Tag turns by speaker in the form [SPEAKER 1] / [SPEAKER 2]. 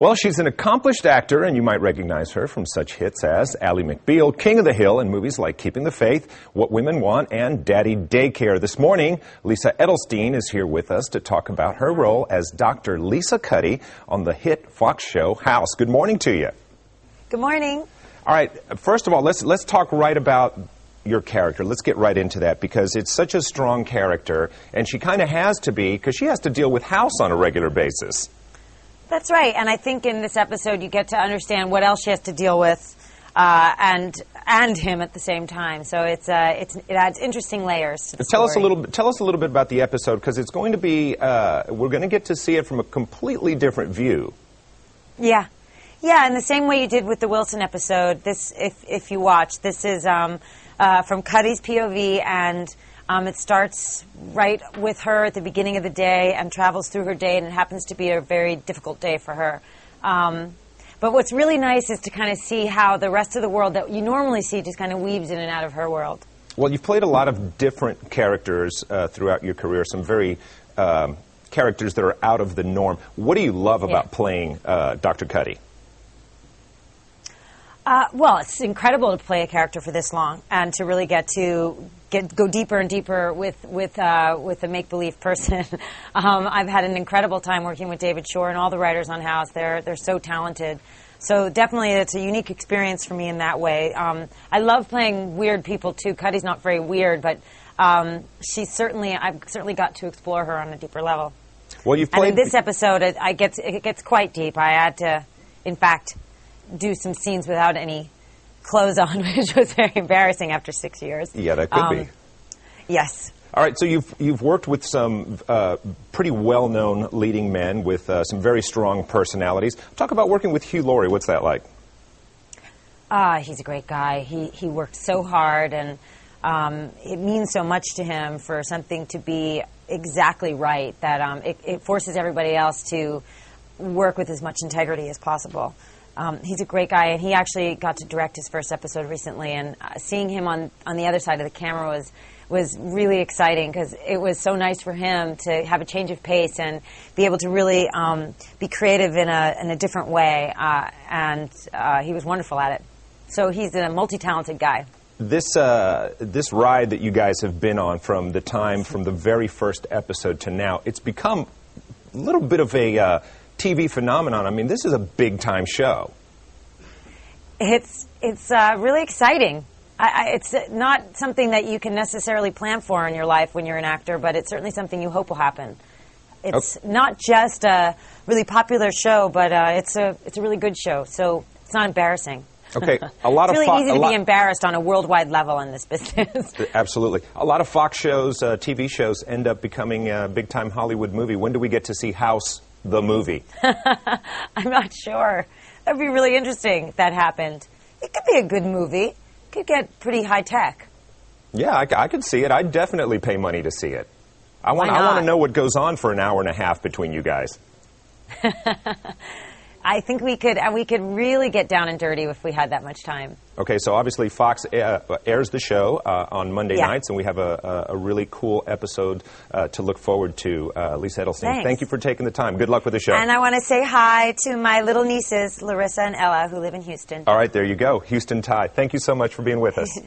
[SPEAKER 1] Well, she's an accomplished actor, and you might recognize her from such hits as Ally McBeal, King of the Hill, and movies like Keeping the Faith, What Women Want, and Daddy Daycare. This morning, Lisa Edelstein is here with us to talk about her role as Dr. Lisa Cuddy on the hit Fox show House. Good morning to you.
[SPEAKER 2] Good morning.
[SPEAKER 1] All right, first of all, let's talk right about your character. Let's get right into that because it's such a strong character, and she kind of has to be because she has to deal with House on a regular basis. That's
[SPEAKER 2] right, and I think in this episode you get to understand what else she has to deal with, and him at the same time. So it adds interesting layers to the story.
[SPEAKER 1] Tell us a little bit about the episode because it's going to be we're going to get to see it from a completely different view.
[SPEAKER 2] Yeah, in the same way you did with the Wilson episode. This, if you watch, this is from Cuddy's POV, and it starts right with her at the beginning of the day and travels through her day, and it happens to be a very difficult day for her. But what's really nice is to kind of see how the rest of the world that you normally see just kind of weaves in and out of her world.
[SPEAKER 1] Well, you've played a lot of different characters throughout your career, some very characters that are out of the norm. What do you love about playing Dr. Cuddy?
[SPEAKER 2] Well, it's incredible to play a character for this long and to really go deeper and deeper with a make-believe person. I've had an incredible time working with David Shore and all the writers on House. They're so talented. So definitely it's a unique experience for me in that way. I love playing weird people too. Cuddy's not very weird, but I've certainly got to explore her on a deeper level.
[SPEAKER 1] Well, you've played.
[SPEAKER 2] And in this episode, it gets quite deep. I had to, in fact, do some scenes without any clothes on, which was very embarrassing after 6 years.
[SPEAKER 1] Yeah, that could be.
[SPEAKER 2] Yes.
[SPEAKER 1] All right, so you've worked with some pretty well-known leading men with some very strong personalities. Talk about working with Hugh Laurie. What's that like?
[SPEAKER 2] He's a great guy. He works so hard, and it means so much to him for something to be exactly right that it forces everybody else to work with as much integrity as possible. He's a great guy, and he actually got to direct his first episode recently, and seeing him on the other side of the camera was really exciting because it was so nice for him to have a change of pace and be able to really be creative in a different way, and he was wonderful at it. So he's a multi-talented guy.
[SPEAKER 1] This ride that you guys have been on from the very first episode to now, it's become a little bit of a TV phenomenon. I mean, this is a big-time show.
[SPEAKER 2] It's really exciting. It's not something that you can necessarily plan for in your life when you're an actor, but it's certainly something you hope will happen. It's not just a really popular show, but it's a really good show, so it's not embarrassing.
[SPEAKER 1] Okay,
[SPEAKER 2] it's really easy to be embarrassed on a worldwide level in this business.
[SPEAKER 1] Absolutely. A lot of Fox shows, TV shows, end up becoming a big-time Hollywood movie. When do we get to see House, the movie?
[SPEAKER 2] I'm not sure. That would be really interesting if that happened. It could be a good movie. It could get pretty high-tech.
[SPEAKER 1] Yeah, I could see it. I'd definitely pay money to see it. I want to know what goes on for an hour and a half between you guys.
[SPEAKER 2] I think we could really get down and dirty if we had that much time.
[SPEAKER 1] Okay, so obviously Fox airs the show on Monday nights, and we have a really cool episode to look forward to. Lisa Edelstein,
[SPEAKER 2] Thanks.
[SPEAKER 1] Thank you for taking the time. Good luck with the show.
[SPEAKER 2] And I want to say hi to my little nieces, Larissa and Ella, who live in Houston.
[SPEAKER 1] All right, there you go. Houston Tie. Thank you so much for being with us.